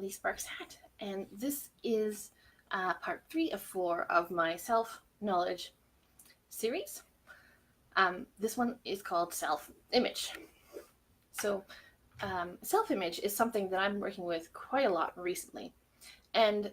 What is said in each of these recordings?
Lee Sparks Hat, and this is part 3 of 4 of my self-knowledge series. This one is called self-image. So self-image is something that I'm working with quite a lot recently, and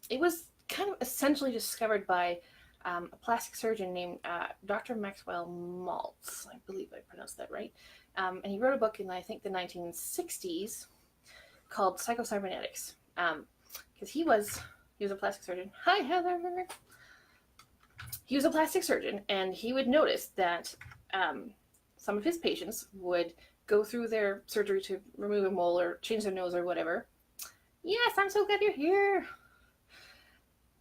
it was kind of essentially discovered by a plastic surgeon named Dr. Maxwell Maltz. I believe I pronounced that right. And he wrote a book in, I think, the 1960s called Psycho-Cybernetics, because he was a plastic surgeon. Hi, Heather. He was a plastic surgeon, and he would notice that some of his patients would go through their surgery to remove a mole or change their nose or whatever. Yes, I'm so glad you're here.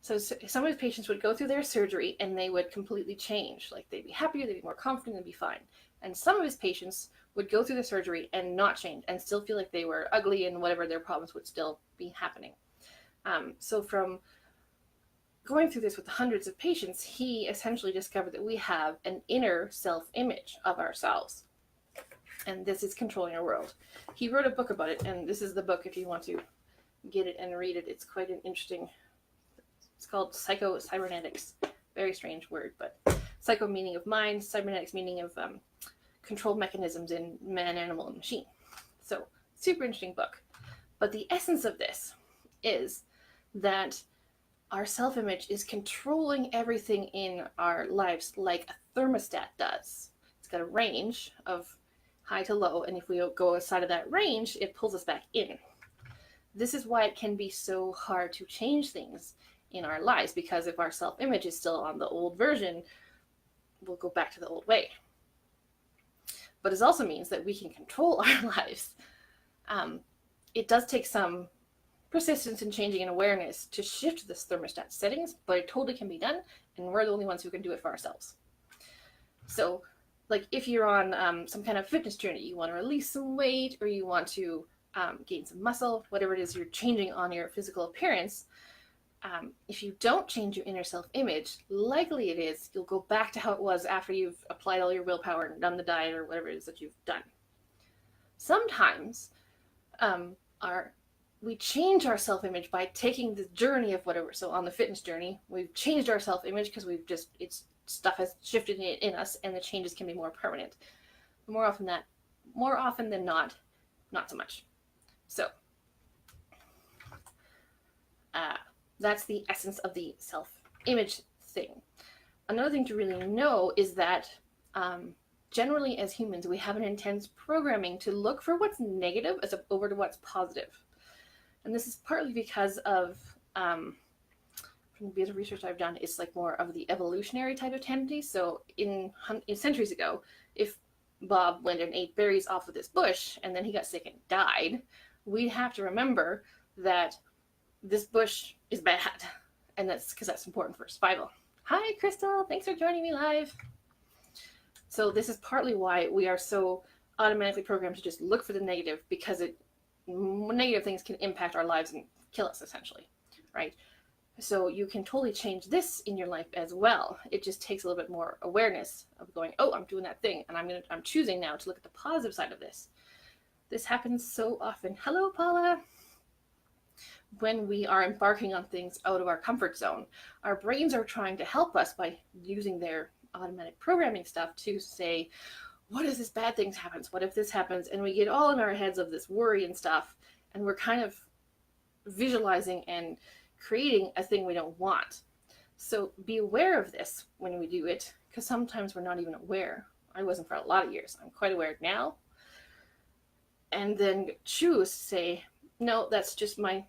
So some of his patients would go through their surgery and they would completely change. Like, they'd be happier, they'd be more confident, they'd be fine. And some of his patients would go through the surgery and not change and still feel like they were ugly and whatever their problems would still be happening. So from going through this with hundreds of patients, he essentially discovered that we have an inner self-image of ourselves. And this is controlling our world. He wrote a book about it, and this is the book if you want to get it and read it. It's quite an interesting... It's called Psycho-Cybernetics. Very strange word, but psycho meaning of mind, cybernetics meaning of control mechanisms in man, animal, and machine. So, super interesting book. But the essence of this is that our self-image is controlling everything in our lives like a thermostat does. It's got a range of high to low, and if we go outside of that range, it pulls us back in. This is why it can be so hard to change things in our lives, because if our self-image is still on the old version, we'll go back to the old way. But it also means that we can control our lives. It does take some persistence in changing and awareness to shift this thermostat settings, but it totally can be done, and we're the only ones who can do it for ourselves. So, like, if you're on some kind of fitness journey, you want to release some weight, or you want to gain some muscle, whatever it is you're changing on your physical appearance, if you don't change your inner self-image, likely it is you'll go back to how it was after you've applied all your willpower and done the diet or whatever it is that you've done. Sometimes we change our self-image by taking the journey of whatever. So on the fitness journey, we've changed our self-image because stuff has shifted in us, and the changes can be more permanent. More often than not so much. So that's the essence of the self-image thing. Another thing to really know is that generally as humans, we have an intense programming to look for what's negative as over to what's positive. And this is partly because of, from the bit of research I've done, it's like more of the evolutionary type of tendency. So in centuries ago, if Bob went and ate berries off of this bush and then he got sick and died, we'd have to remember that this bush is bad, and that's because that's important for survival. Hi, Crystal. Thanks for joining me live. So this is partly why we are so automatically programmed to just look for the negative, because negative things can impact our lives and kill us, essentially, right? So you can totally change this in your life as well. It just takes a little bit more awareness of going, oh, I'm doing that thing, and I'm choosing now to look at the positive side of this. This happens so often. Hello, Paula. When we are embarking on things out of our comfort zone, our brains are trying to help us by using their automatic programming stuff to say, what if this bad thing happens? What if this happens? And we get all in our heads of this worry and stuff, and we're kind of visualizing and creating a thing we don't want. So be aware of this when we do it, because sometimes we're not even aware. I wasn't for a lot of years. I'm quite aware now. And then choose to say, no, that's just my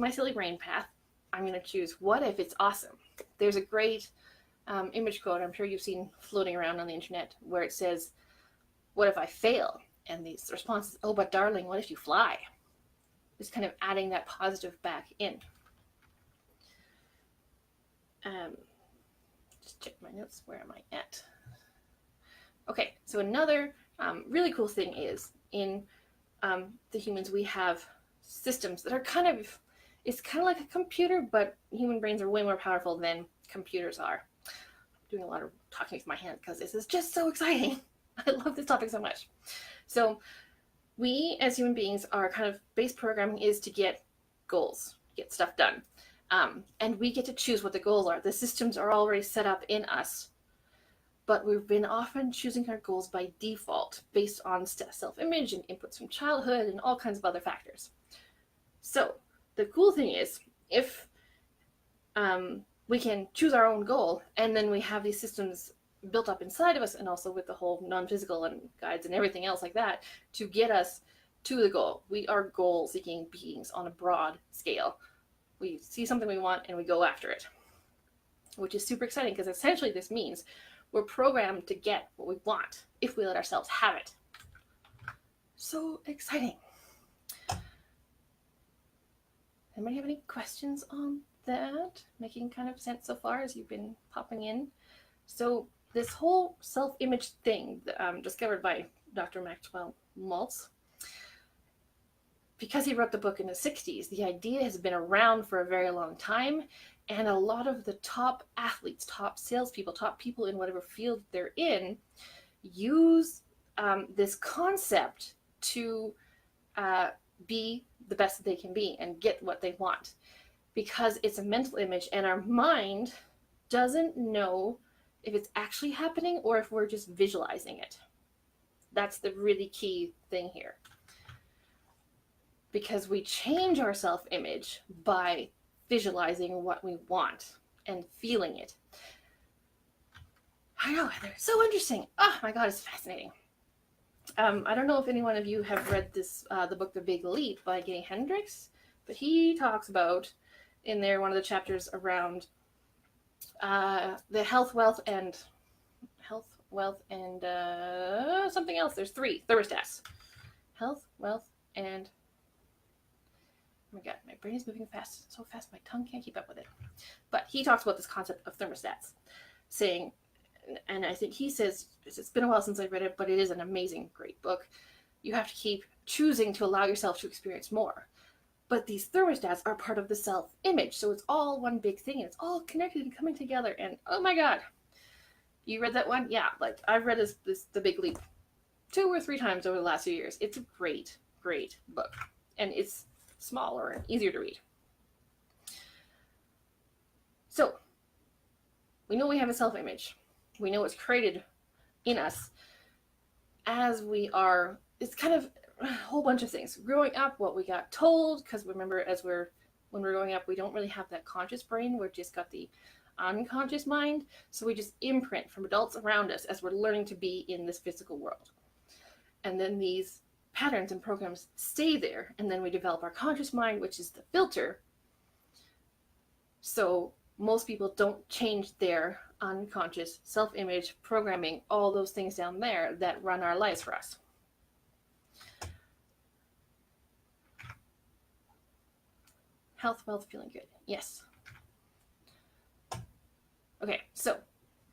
silly brain path. I'm going to choose, what if it's awesome? There's a great image quote I'm sure you've seen floating around on the internet where it says, what if I fail? And the response is, oh, but darling, what if you fly? Just kind of adding that positive back in. Just check my notes. Where am I at? Okay, so another really cool thing is in the humans, we have systems that are it's kind of like a computer, but human brains are way more powerful than computers are. I'm doing a lot of talking with my hand because this is just so exciting. I love this topic so much. So we as human beings, our kind of base programming is to get goals, get stuff done. And we get to choose what the goals are. The systems are already set up in us, but we've been often choosing our goals by default based on self-image and inputs from childhood and all kinds of other factors. So the cool thing is, if we can choose our own goal, and then we have these systems built up inside of us, and also with the whole non-physical and guides and everything else like that to get us to the goal. We are goal-seeking beings on a broad scale. We see something we want and we go after it, which is super exciting, because essentially this means we're programmed to get what we want if we let ourselves have it. So exciting. Anybody have any questions on that? Making kind of sense so far as you've been popping in? So this whole self-image thing discovered by Dr. Maxwell Maltz, because he wrote the book in the 60s, the idea has been around for a very long time, and a lot of the top athletes, top salespeople, top people in whatever field they're in use this concept to be the best that they can be and get what they want, because it's a mental image and our mind doesn't know if it's actually happening or if we're just visualizing it. That's the really key thing here. Because we change our self-image by visualizing what we want and feeling it. I know, Heather, so interesting. Oh my God, it's fascinating. I don't know if any one of you have read this, the book The Big Leap by Gay Hendricks, but he talks about in there one of the chapters around the health, wealth, and something else. There's 3 thermostats: health, wealth, and oh my God, my brain is moving fast, so fast my tongue can't keep up with it. But he talks about this concept of thermostats, saying, and I think he says, it's been a while since I've read it, but it is an amazing, great book. You have to keep choosing to allow yourself to experience more. But these thermostats are part of the self-image, so it's all one big thing, and it's all connected and coming together, and oh my God. You read that one? Yeah, like I've read The Big Leap 2 or 3 times over the last few years. It's a great, great book, and it's smaller and easier to read. So, we know we have a self-image. We know it's created in us as we are. It's kind of a whole bunch of things. Growing up, what we got told, because remember, when we're growing up, we don't really have that conscious brain. We've just got the unconscious mind. So we just imprint from adults around us as we're learning to be in this physical world. And then these patterns and programs stay there, and then we develop our conscious mind, which is the filter. So most people don't change their unconscious self-image programming, all those things down there that run our lives for us. Health, wealth, feeling good. Yes. Okay, so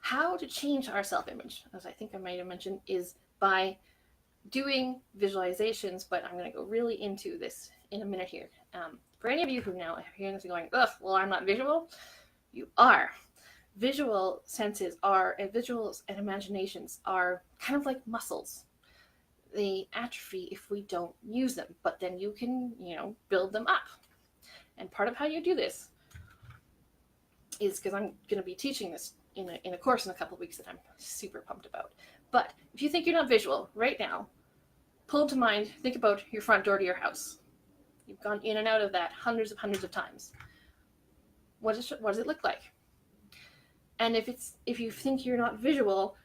how to change our self-image, as I think I might have mentioned, is by doing visualizations, but I'm going to go really into this in a minute here. For any of you who now are hearing this and going, ugh, well, I'm not visual, you are. Visual senses are, and visuals and imaginations are kind of like muscles. They atrophy if we don't use them, but then you can, build them up. And part of how you do this is, because I'm going to be teaching this in a course in a couple of weeks that I'm super pumped about. But if you think you're not visual right now, pull to mind, think about your front door to your house. You've gone in and out of that hundreds of times. What does it look like? And if you think you're not visual,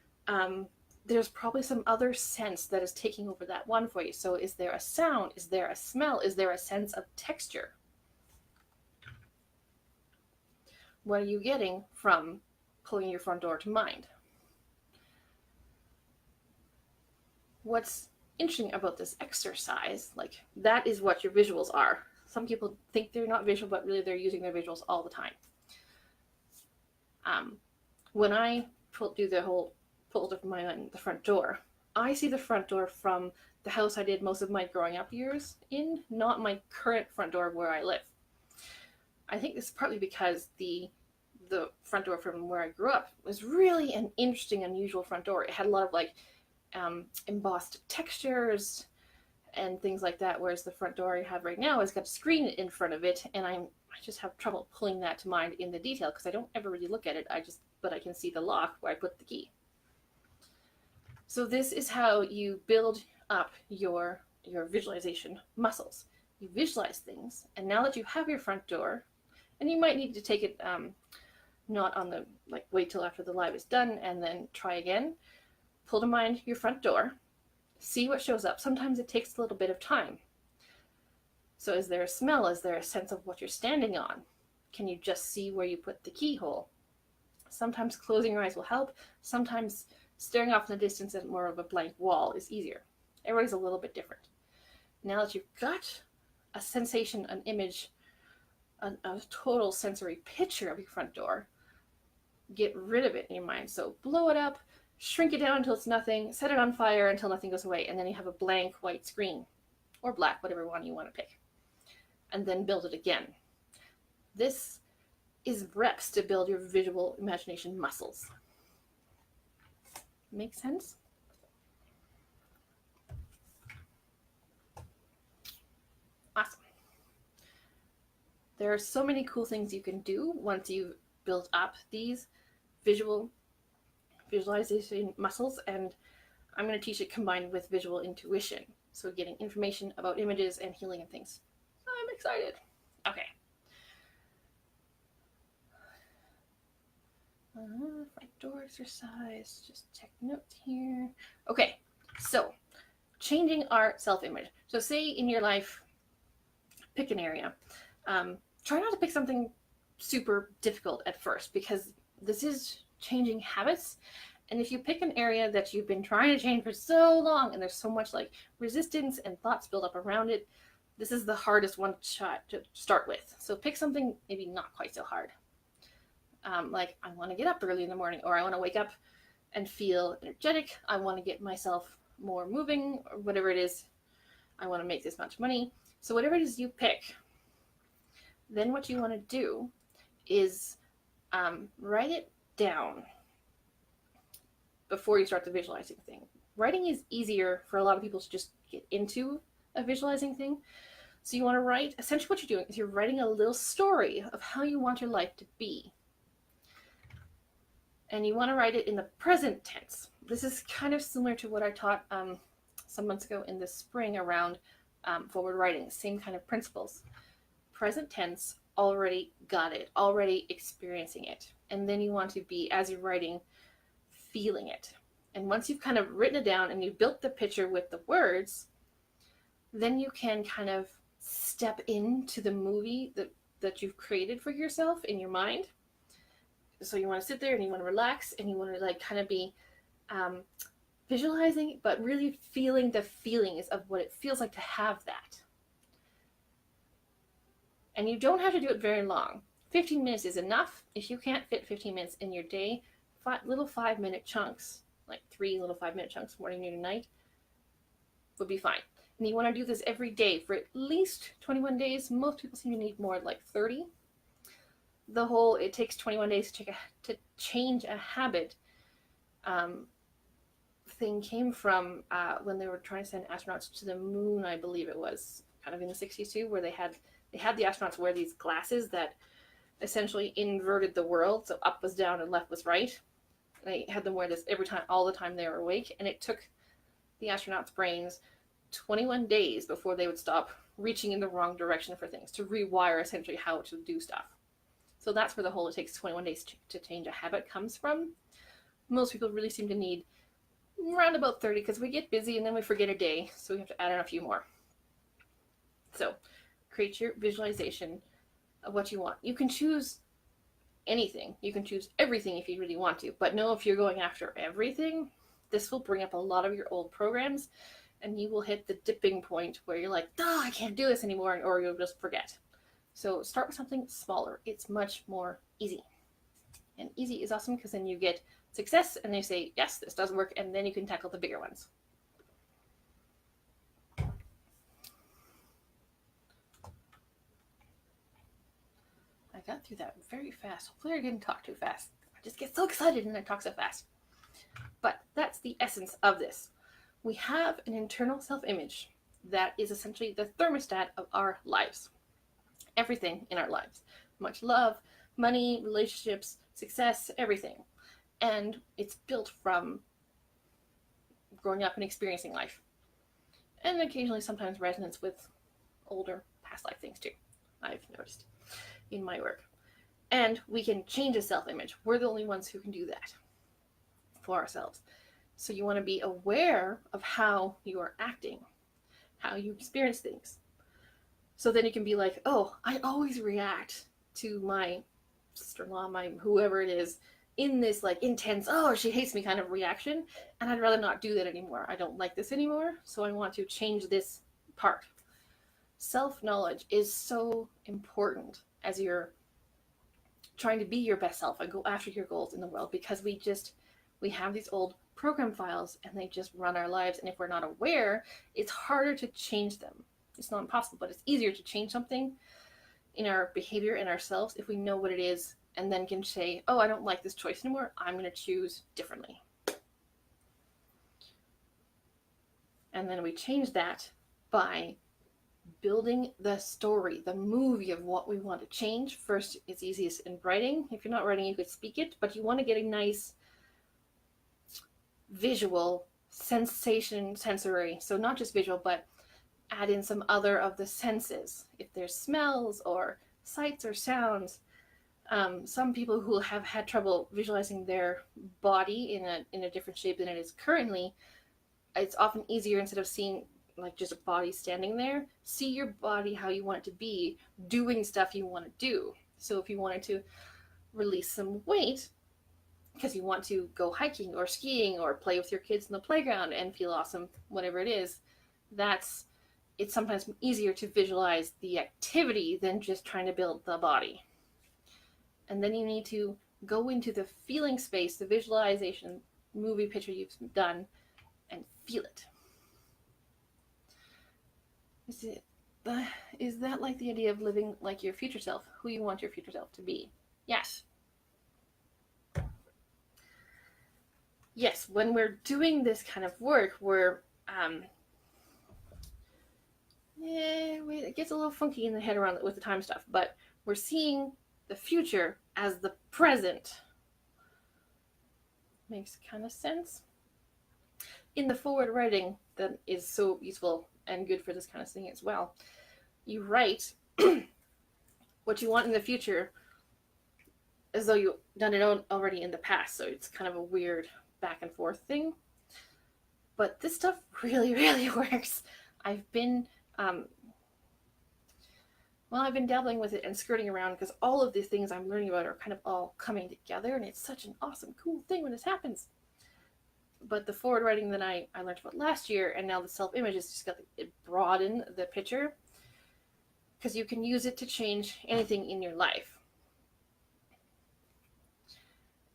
there's probably some other sense that is taking over that one for you. So is there a sound? Is there a smell? Is there a sense of texture? What are you getting from pulling your front door to mind? What's interesting about this exercise, like that is what your visuals are. Some people think they're not visual, but really they're using their visuals all the time. When I do the whole pull to mind the front door, I see the front door from the house I did most of my growing up years in, not my current front door where I live. I think this is partly because the front door from where I grew up was really an interesting, unusual front door. It had a lot of embossed textures, and things like that, whereas the front door I have right now has got a screen in front of it, and I just have trouble pulling that to mind in the detail because I don't ever really look at it. But I can see the lock where I put the key. So this is how you build up your visualization muscles. You visualize things, and now that you have your front door, and you might need to take it not on the, like, wait till after the live is done and then try again. Pull to mind your front door, see what shows up. Sometimes it takes a little bit of time. So is there a smell? Is there a sense of what you're standing on? Can you just see where you put the keyhole? Sometimes closing your eyes will help. Sometimes staring off in the distance at more of a blank wall is easier. Everybody's a little bit different. Now that you've got a sensation, an image, a total sensory picture of your front door, get rid of it in your mind. So blow it up, shrink it down until it's nothing, set it on fire until nothing goes away, and then you have a blank white screen, or black, whatever one you want to pick, and then build it again. This is reps to build your visual imagination muscles. Make sense? Awesome. There are so many cool things you can do once you've built up these visualization muscles, and I'm going to teach it combined with visual intuition. So getting information about images and healing and things. I'm excited. Okay. Front door exercise, just take notes here. Okay, so changing our self-image. So say in your life, pick an area. Try not to pick something super difficult at first, because this is changing habits. And if you pick an area that you've been trying to change for so long and there's so much like resistance and thoughts build up around it, this is the hardest one to start with. So pick something maybe not quite so hard. Like I want to get up early in the morning, or I want to wake up and feel energetic. I want to get myself more moving, or whatever it is. I want to make this much money. So whatever it is you pick, then what you want to do is write it down before you start the visualizing thing. Writing is easier for a lot of people to just get into a visualizing thing. So you want to write, essentially what you're doing is you're writing a little story of how you want your life to be. And you want to write it in the present tense. This is kind of similar to what I taught some months ago in the spring around forward writing. Same kind of principles. Present tense, already got it, already experiencing it. And then you want to be, as you're writing, feeling it. And once you've kind of written it down and you've built the picture with the words, then you can kind of step into the movie that you've created for yourself in your mind. So you want to sit there and you want to relax and you want to like kind of be visualizing, but really feeling the feelings of what it feels like to have that. And you don't have to do it very long. 15 minutes is enough. If you can't fit 15 minutes in your day, little 5-minute chunks, like 3 little 5-minute chunks, morning, noon, and night, would be fine. And you want to do this every day for at least 21 days. Most people seem to need more, like 30. It takes 21 days to change a habit thing came from when they were trying to send astronauts to the moon, I believe it was, kind of in the 60s too, where they had the astronauts wear these glasses that essentially inverted the world, so up was down and left was right. They had them wear this every time, all the time they were awake, and it took the astronauts' brains 21 days before they would stop reaching in the wrong direction for things, to rewire essentially how to do stuff. So that's where the whole it takes 21 days to change a habit comes from. Most people really seem to need around about 30, because we get busy and then we forget a day, so we have to add in a few more. So create your visualization of what you want. You can choose anything. You can choose everything if you really want to, but know if you're going after everything, this will bring up a lot of your old programs, and you will hit the dipping point where you're like, oh, I can't do this anymore, or you'll just forget. So start with something smaller. It's much more easy. And easy is awesome because then you get success and they say, yes, this does work, and then you can tackle the bigger ones. I got through that very fast. Hopefully I didn't talk too fast. I just get so excited and I talk so fast. But that's the essence of this. We have an internal self-image. that is essentially the thermostat of our lives. Everything in our lives. Much love, money, relationships, success, everything. And it's built from growing up and experiencing life. And occasionally sometimes resonance with older past life things too, I've noticed in my work. And we can change a self-image. We're the only ones who can do that for ourselves. So you want to be aware of how you are acting, how you experience things. So then you can be like, oh, I always react to my sister-in-law, my whoever it is, in this like intense, oh, she hates me kind of reaction. And I'd rather not do that anymore. I don't like this anymore. So I want to change this part. Self-knowledge is so important as you're trying to be your best self and go after your goals in the world, because we have these old program files and they just run our lives. And if we're not aware, it's harder to change them. It's not impossible, but it's easier to change something in our behavior and ourselves if we know what it is and then can say, oh, I don't like this choice anymore. I'm going to choose differently. And then we change that by building the story, the movie of what we want to change. First, it's easiest in writing. If you're not writing, you could speak it, but you want to get a nice visual sensation, sensory. So not just visual, but add in some other of the senses. If there's smells or sights or sounds. Some people who have had trouble visualizing their body in a different shape than it is currently, it's often easier, instead of seeing like just a body standing there, see your body how you want it to be, doing stuff you want to do. So if you wanted to release some weight because you want to go hiking or skiing or play with your kids in the playground and feel awesome, whatever it is, it's sometimes easier to visualize the activity than just trying to build the body. And then you need to go into the feeling space, the visualization movie picture you've done, and feel it. Is that like the idea of living like your future self, who you want your future self to be? Yes. Yes, when we're doing this kind of work, it gets a little funky in the head around with the time stuff, but we're seeing the future as the present. Makes kind of sense. In the forward writing that is so useful and good for this kind of thing as well, you write what you want in the future as though you've done it already in the past. So it's kind of a weird back and forth thing. But this stuff really, really works. I've been dabbling with it and skirting around because all of these things I'm learning about are kind of all coming together, and it's such an awesome, cool thing when this happens. But the forward writing that I learned about last year, and now the self-image, is just got it broaden the picture, because you can use it to change anything in your life.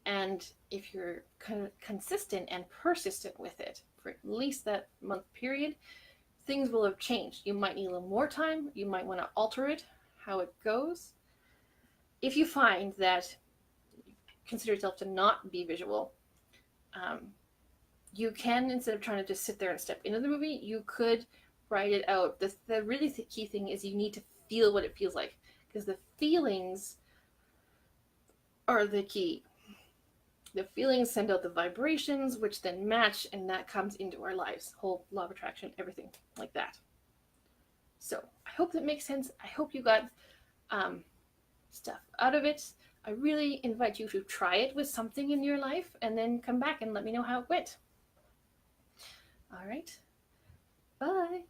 And if you're consistent and persistent with it for at least that month period, things will have changed. You might need a little more time. You might want to alter it, how it goes. If you find that you consider yourself to not be visual, you can, instead of trying to just sit there and step into the movie, you could write it out. The really key thing is you need to feel what it feels like, because the feelings are the key. The feelings send out the vibrations, which then match, and that comes into our lives. Whole law of attraction, everything like that. So I hope that makes sense. I hope you got stuff out of it. I really invite you to try it with something in your life and then come back and let me know how it went. All right. Bye.